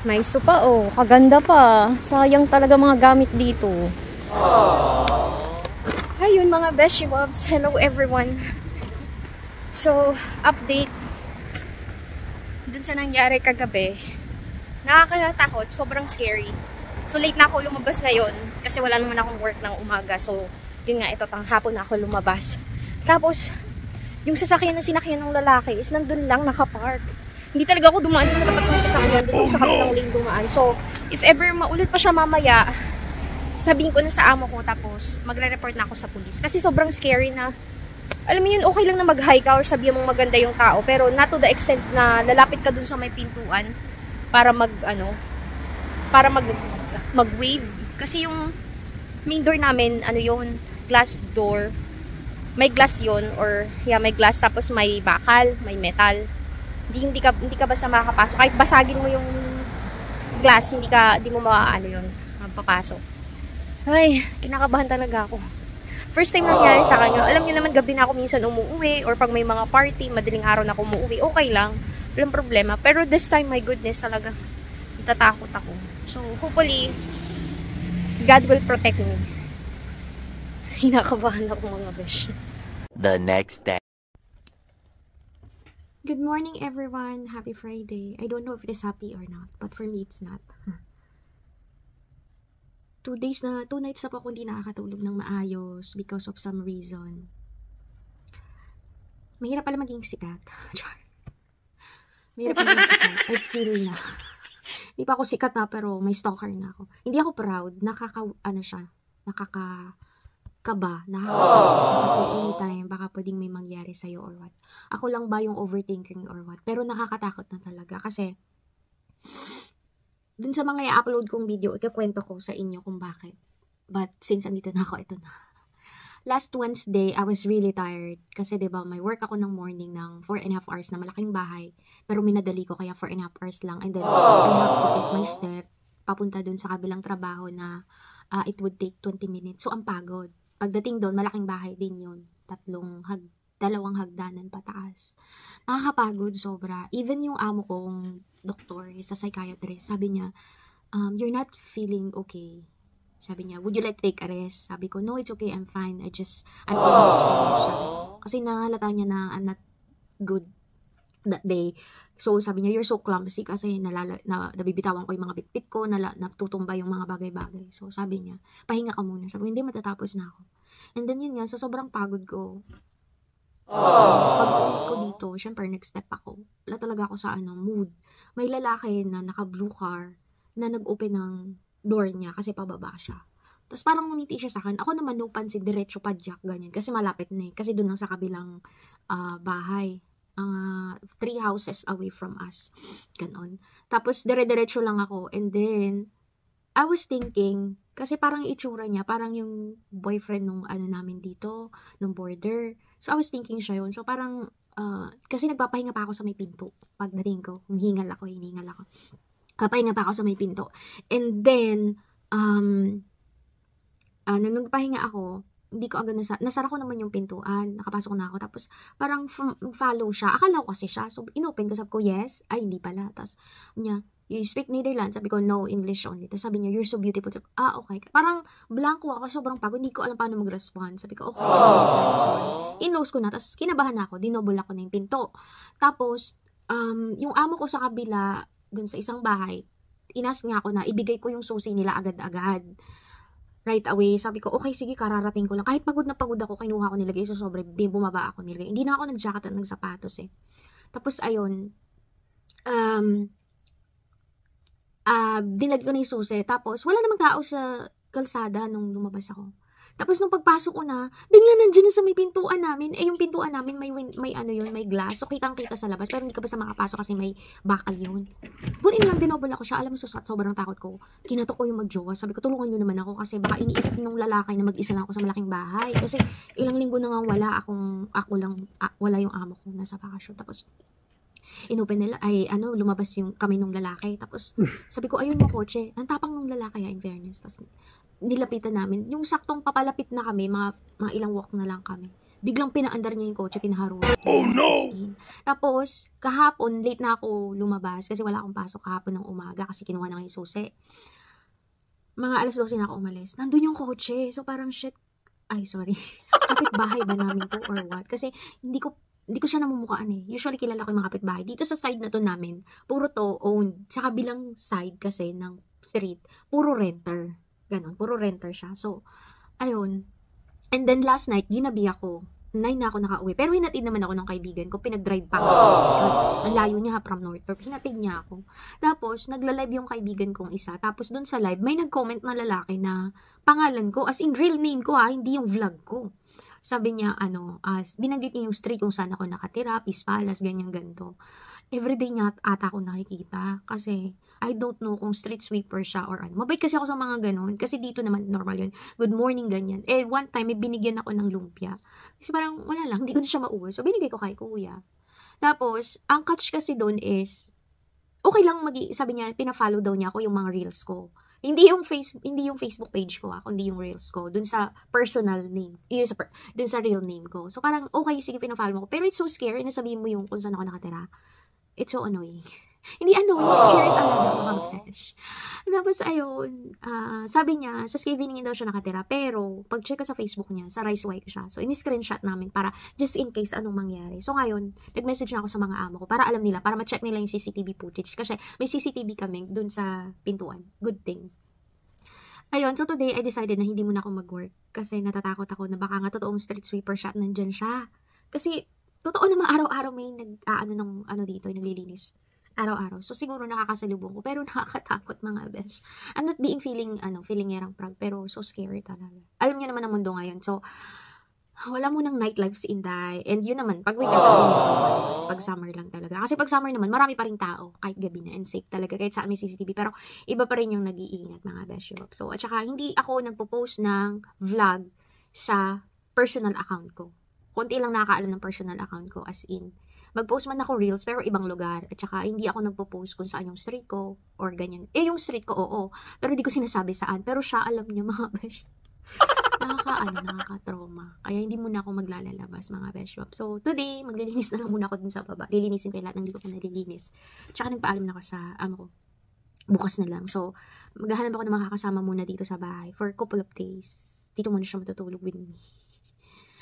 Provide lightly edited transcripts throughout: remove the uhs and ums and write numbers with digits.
May sopa oh, kaganda pa. Sayang talaga mga gamit dito. Ayun mga beshi bobs, hello everyone. So, update dun sa nangyari kagabi. Nakakatakot, sobrang scary. So, late na ako lumabas ngayon kasi wala naman akong work ng umaga. So, yun nga, ito hapon na ako lumabas. Tapos, yung sasakyan na sinakyan ng lalaki is nandun lang nakapark. Hindi talaga ako dumaan doon sa tapat ng sasakyan, doon sa kabilang lane dumaan. So, if ever maulit pa siya mamaya, sabihin ko na sa amo ko, tapos magre-report na ako sa police. Kasi sobrang scary na, alam mo yun, okay lang na mag-hi ka or sabihin mong maganda yung tao, pero not to the extent na lalapit ka dun sa may pintuan para mag-wave. Kasi yung main door namin, ano yun, glass door. May glass yun, or yeah, may glass tapos may bakal, may metal. Hindi ka basta makakapasok. Kahit basagin mo yung glass, hindi mo mapapasok. Ay, kinakabahan talaga ako. First time nangyari sa kanya. Alam niyo naman, gabi na ako minsan umuwi, or pag may mga party, madaling araw na ako umuwi, okay lang. Walang problema. Pero this time, my goodness, talaga, natatakot ako. So, hopefully, God will protect me. Hinakabahan ako mga besh. The next day. Good morning everyone. Happy Friday. I don't know if it is happy or not, but for me it's not. 2 nights na po ako hindi nakakatulog ng maayos because of some reason. Mahirap pala maging sikat. Mahirap maging sikat. I feel na. Hindi pa ako sikat na pero may stalker na ako. Hindi ako proud. Nakakaba. Kasi anytime baka pwedeng may mangyari sa'yo or what. Ako lang ba yung overthinking or what. Pero nakakatakot na talaga kasi dun sa mga i-upload kong video, ikakwento ko sa inyo kung bakit. But since andito na ako, ito na. Last Wednesday, I was really tired. Kasi diba, may work ako ng morning ng 4.5 hours na malaking bahay. Pero minadali ko kaya 4.5 hours lang. And then, I have to take my step papunta dun sa kabilang trabaho na it would take 20 minutes. So, ang pagod. Pagdating doon, malaking bahay din yun. 2 hagdanan pataas. Nakakapagod sobra. Even yung amo kong doktor, sa psychiatrist, sabi niya, you're not feeling okay. Sabi niya, would you like to take a rest? Sabi ko, no, it's okay, I'm fine. I'm almost finished. Sabi ko. Kasi nahalata niya na I'm not good that day. So, sabi niya, you're so clumsy kasi nabibitawan ko yung mga bitbit ko, natutumba yung mga bagay-bagay. So, sabi niya, pahinga ka muna. Sabi ko, hindi, matatapos na ako. And then yun nga, sa sobrang pagod ko, pag-uwi ko dito, syempre next step ako. Wala talaga ako sa mood. May lalaki na naka-blue car na nag-open ng door niya kasi pababa siya. Tapos parang ngumiti siya sa akin. Ako naman no pansin, diretso padyak, ganyan. Kasi malapit na kasi doon lang sa kabilang bahay. 3 houses away from us. Ganon. Tapos dire-diretso lang ako. And then, I was thinking, kasi parang itsura niya, parang yung boyfriend nung namin dito, nung border. So, I was thinking siya yun. So, parang, kasi nagpapahinga pa ako sa may pinto. Pagdating ko, hiningal ako. Papahinga pa ako sa may pinto. And then, nung nagpahinga ako, hindi ko agad nasara ko naman yung pintuan, nakapasok na ako, tapos parang follow siya, akala ko kasi siya, so inopen ko, sabi ko, yes, ay hindi pala, tapos niya, you speak Netherlands, sabi ko, no, English only, tapos sabi niya, you're so beautiful, sabi ko, okay, parang blanco ako, sobrang pagod, hindi ko alam paano mag-respond, sabi ko, okay, sorry, in-close ko na, tapos kinabahan ako, dinobol ako na yung pinto, tapos, yung amo ko sa kabila, dun sa isang bahay, inas nga ako na, ibigay ko yung susi nila agad-agad, right away, sabi ko, okay, sige, kararating ko lang. Kahit pagod na pagod ako, kinuha ko nilagay sa sobre, bumaba ako nilagay. Hindi na ako nag-jacket at nagsapatos eh. Tapos, ayun, dinlag ko na yung susi. Tapos, wala namang tao sa kalsada nung lumabas ako. Tapos, nung pagpasok ko na, bigla nandiyan na sa may pintuan namin. Yung pintuan namin, may glass. So, kitang-kita sa labas. Pero hindi ka basta makapasok kasi may bakal yun. Buti lang, dinobol ako siya. Alam mo, sobrang takot ko. Kinatok ko yung magjowa. Sabi ko, tulungan nyo naman ako kasi baka iniisip nung lalaki na mag-isa lang ako sa malaking bahay. Kasi ilang linggo na nga wala yung amo ko nasa bakasyon. Tapos, inopen nila, lumabas kami nung lalaki. Tapos, sabi ko, ayun mo kotse. Ang tapang nung lalaki, in fairness. Tapos, nilapitan namin. Yung saktong papalapit na kami, mga ilang walk na lang kami. biglang pinaandar niya yung kotse, pinaharurot niya. Oh no! Tapos, kahapon, late na ako lumabas kasi wala akong pasok kahapon ng umaga kasi kinuha na nga yung susi. Mga alas 12 na ako umalis. Nandun yung kotse. So, parang shit. Ay, sorry. Kapitbahay ba namin to or what? Kasi, hindi ko siya namumukaan eh. Usually, kilala ko yung mga kapitbahay. Dito sa side na to namin, puro to owned. Sa kabilang side kasi ng street, puro renter. Ganon, puro renter siya. So, ayun. And then last night, ginabi ako. 9 na ako nakauwi. Pero hinatid naman ako ng kaibigan ko. Pinag-drive pa ako. Ang layo niya from Northrop. Hinatid niya ako. Tapos, nagla-live yung kaibigan kong isa. Tapos, dun sa live, may nag-comment na lalaki na pangalan ko. As in, real name ko ha. Hindi yung vlog ko. Sabi niya, binanggit niya yung street kung saan ako nakatira. Peace Palace, ganyan, ganito. Everyday niya ata ako nakikita. Kasi, I don't know kung street sweeper siya or ano. Mabait kasi ako sa mga ganon. Kasi dito naman, normal yun. Good morning, ganyan. One time, may binigyan ako ng lumpia. Kasi parang, wala lang, hindi ko na siya mauwi. So, binigay ko kay kuya. Tapos, ang catch kasi doon is, okay lang sabi niya, pina-follow daw niya ako yung mga reels ko. Hindi yung Facebook page ko, kundi yung reels ko. Dun sa personal name. Dun sa real name ko. So, parang, okay, sige, pina-follow mo ko. Pero it's so scary na sabihin mo yung kung saan ako nakatira. It's so annoying. Hindi annoying, scary talaga mga besh. Tapos ayun, sabi niya, sa Scheveningen daw siya nakatira, pero pag check ko sa Facebook niya, sa Riceway siya. So, ini-screenshot namin para just in case anong mangyari. So, ngayon, nag-message na ako sa mga amo ko para alam nila, para ma-check nila yung CCTV footage. Kasi may CCTV kami dun sa pintuan. Good thing. Ayun, so today, I decided na hindi muna ako mag-work kasi natatakot ako na baka nga totoong street sweeper siya at nandyan siya. Kasi, totoo naman araw-araw may dito, yung naglilinis. Araw-araw. So, siguro nakakasalubong ko. Pero nakakatakot mga besh. I'm not feeling yerang prag. Pero so scary talaga. Alam niyo naman ang mundo ngayon. So, wala mo ng nightlife si Inday. And yun naman, pag weekend, pag summer lang talaga. Kasi pag summer naman, marami pa rin tao. Kahit gabi na. And safe talaga. Kahit saan may CCTV. Pero, iba pa rin yung nag-iingat mga besh. So, at saka, hindi ako nagpo-post ng vlog sa personal account ko. Konti lang nakakaalam ng personal account ko, as in, mag-post man ako reels, pero ibang lugar. At saka, hindi ako nagpo-post kung saan yung street ko, or ganyan. Yung street ko, oo. Pero hindi ko sinasabi saan. Pero siya, alam niya, mga besh. Nakaka-trauma. Kaya hindi muna ako maglalabas, mga besh. So, today, maglilinis na lang muna ako dun sa baba. Lilinisin ko yung lahat ng hindi ko pa nalilinis. Tsaka, nagpaalam na ako sa amo ko. Bukas na lang. So, maghahanap ako ng makakasama muna dito sa bahay for a couple of days. Dito muna siya matutulog with me.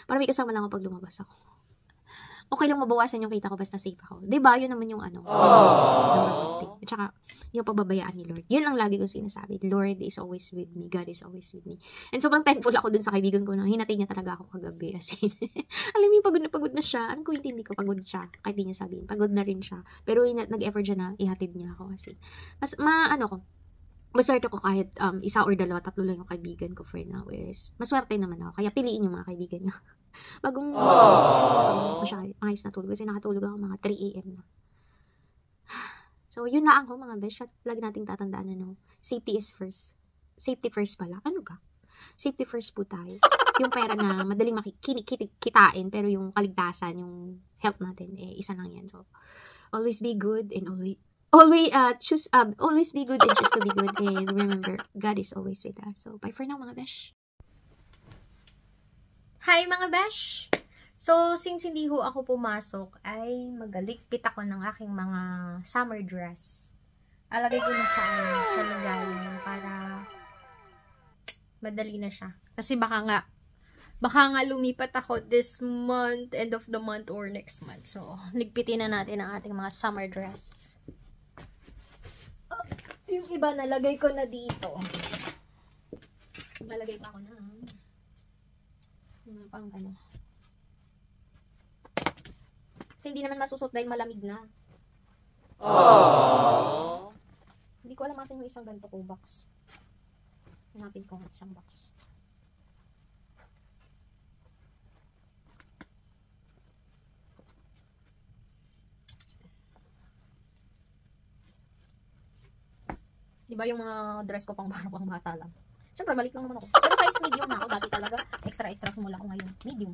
Para may kasama lang ako pag lumabas ako. Okay lang mabawasan yung kita ko basta safe ako. Diba? Yun naman yung At saka, yung pagbabayaan ni Lord. Yun ang lagi ko sinasabi. Lord is always with me. God is always with me. And sobrang thankful ako dun sa kaibigan ko na hinatid niya talaga ako kagabi. As in, alam mo yung pagod na siya. Alam ko hindi ko pagod siya. Kahit di niya sabihin. Pagod na rin siya. Pero nag-effort siya na ihatid niya ako. As in, maswerte ko kahit isa or dalawa, tatlo lang yung kaibigan ko for now is, maswerte naman ako. Kaya piliin yung mga kaibigan niya. Bagong ayos na tulog. Kasi nakatulog ako mga 3 AM na. So, yun na ako mga besh. Lagi nating tatandaan na safety is first. Safety first pala. Ano ka? Safety first po tayo. Yung pera na madaling kitain, pero yung kaligtasan, yung health natin, isa lang yan. So, always be good and always be good and choose to be good, and remember, God is always with us. So, bye for now mga besh. Hi mga besh! So, since hindi ho ako pumasok, ay magaligpit ako ng aking mga summer dress. Alagay ko na sa lagayan para madali na siya. Kasi baka nga lumipat ako this month, end of the month or next month. So, ligpitin na natin ang ating mga summer dress. Yung iba nalagay ko na dito. Nalagay pa ako na. Pang Kasi hindi naman masusot dahil malamig na. Aww. Hindi ko alam asan yung isang ganito ko box. Hanapin ko isang box. Diba yung mga dress ko pang bata lang. Siyempre, balik lang naman ako. Pero size medium na ako. Dati talaga, extra small ako ngayon. Medium.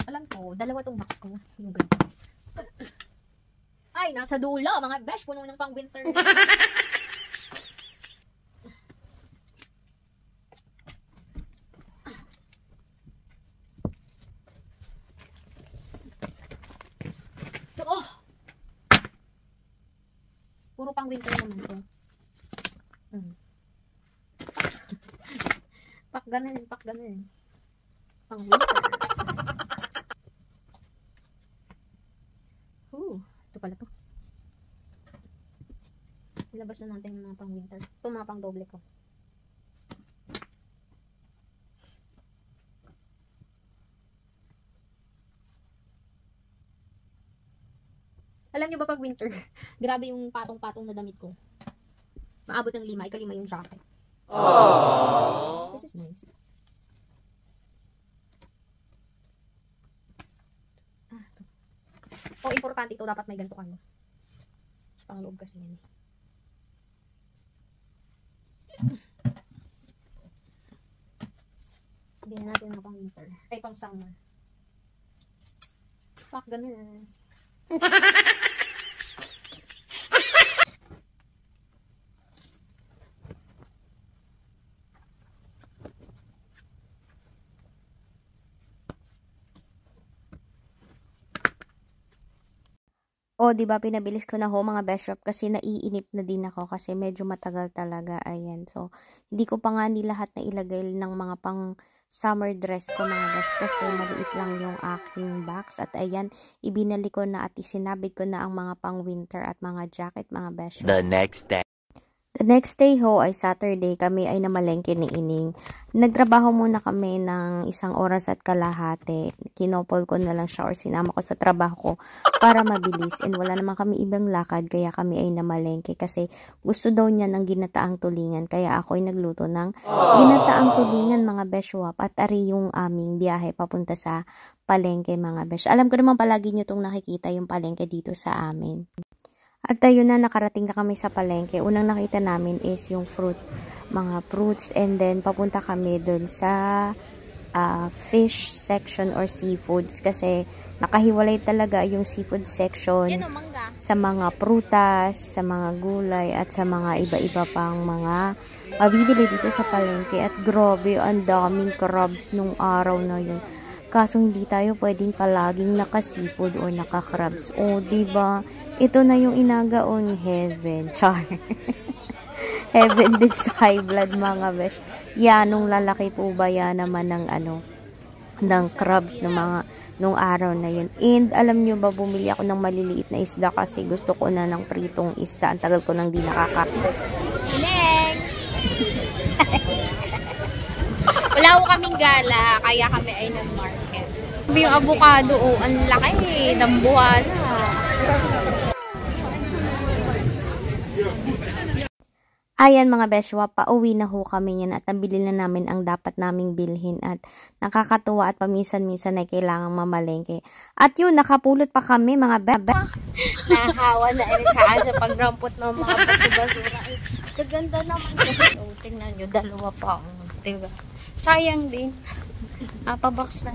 Alam ko, dalawa tong box ko. Yung ganito. Ay, nasa dulo. Mga besh, puno ng pang winter. pang winter naman to. Pak ganun. Pang winter. Ito pala to. Ilabas na natin yung mga pang winter. Ito mga pang doble ko. Alam niyo ba pag winter, grabe yung patong-patong na damit ko. Maabot ng 5, ika-5 yung jacket. Aww. This is nice. Ito. Oh, importante ito. Dapat may ganito kayo. Pangloob kasi yan. Hindi na natin na pang winter. Ay, pang summer. Pak, ganun. O, di ba pinabilis ko na ho mga best shop kasi naiinip na din ako kasi medyo matagal talaga. Ayan. So, hindi ko pa nga ni lahat na ilagay ng mga pang summer dress ko mga best kasi maliit lang yung aking box. At ayan, ibinalik ko na at isinabit ko na ang mga pang winter at mga jacket mga best shop. The next day. The next day ho ay Saturday, kami ay namalengke ni Ining. Nagtrabaho muna kami ng 1 oras at kalahati. Kinopol ko na lang siya or sinama ko sa trabaho ko para mabilis. And wala naman kami ibang lakad kaya kami ay namalengke kasi gusto daw niya ng ginataang tulingan. Kaya ako ay nagluto ng ginataang tulingan mga beshwap at ari yung aming biyahe papunta sa palengke mga besh. Alam ko naman palagi nyo itong nakikita yung palengke dito sa amin. At ayun na, nakarating na kami sa palengke. Unang nakita namin is yung mga fruits, and then papunta kami dun sa fish section or seafoods kasi nakahiwalay talaga yung seafood section sa mga prutas, sa mga gulay at sa mga iba-iba pang mga mabibili dito sa palengke. At grabe, ang daming crabs nung araw na yun. Kaso hindi tayo pwedeng palaging naka-seafood or naka-crabs. O, diba? Ito na yung inagaon heaven. Char. Heaven din sa high blood mga besh. Yan, nung lalaki po ba yan naman ng crabs nung araw na yun. And alam nyo ba, bumili ako ng maliliit na isda kasi gusto ko na ng pritong isda. Ang tagal ko nang di nakakain. Wala ko kaming gala, kaya kami ay nag-market. Yung avocado, ang laki, dambuhala. Ayan mga beshwa, pauwi na ho kami yan at nabili na namin ang dapat naming bilhin at nakakatuwa at paminsan-minsan ay kailangang mamalengke. At yun, nakapulot pa kami mga bebe. Nahawa na rin saan sa pagrampot ng mga basura. Kaganda naman kasi. Oh, tingnan nyo, 2 pa. Diba? Sayang din. Napabox na.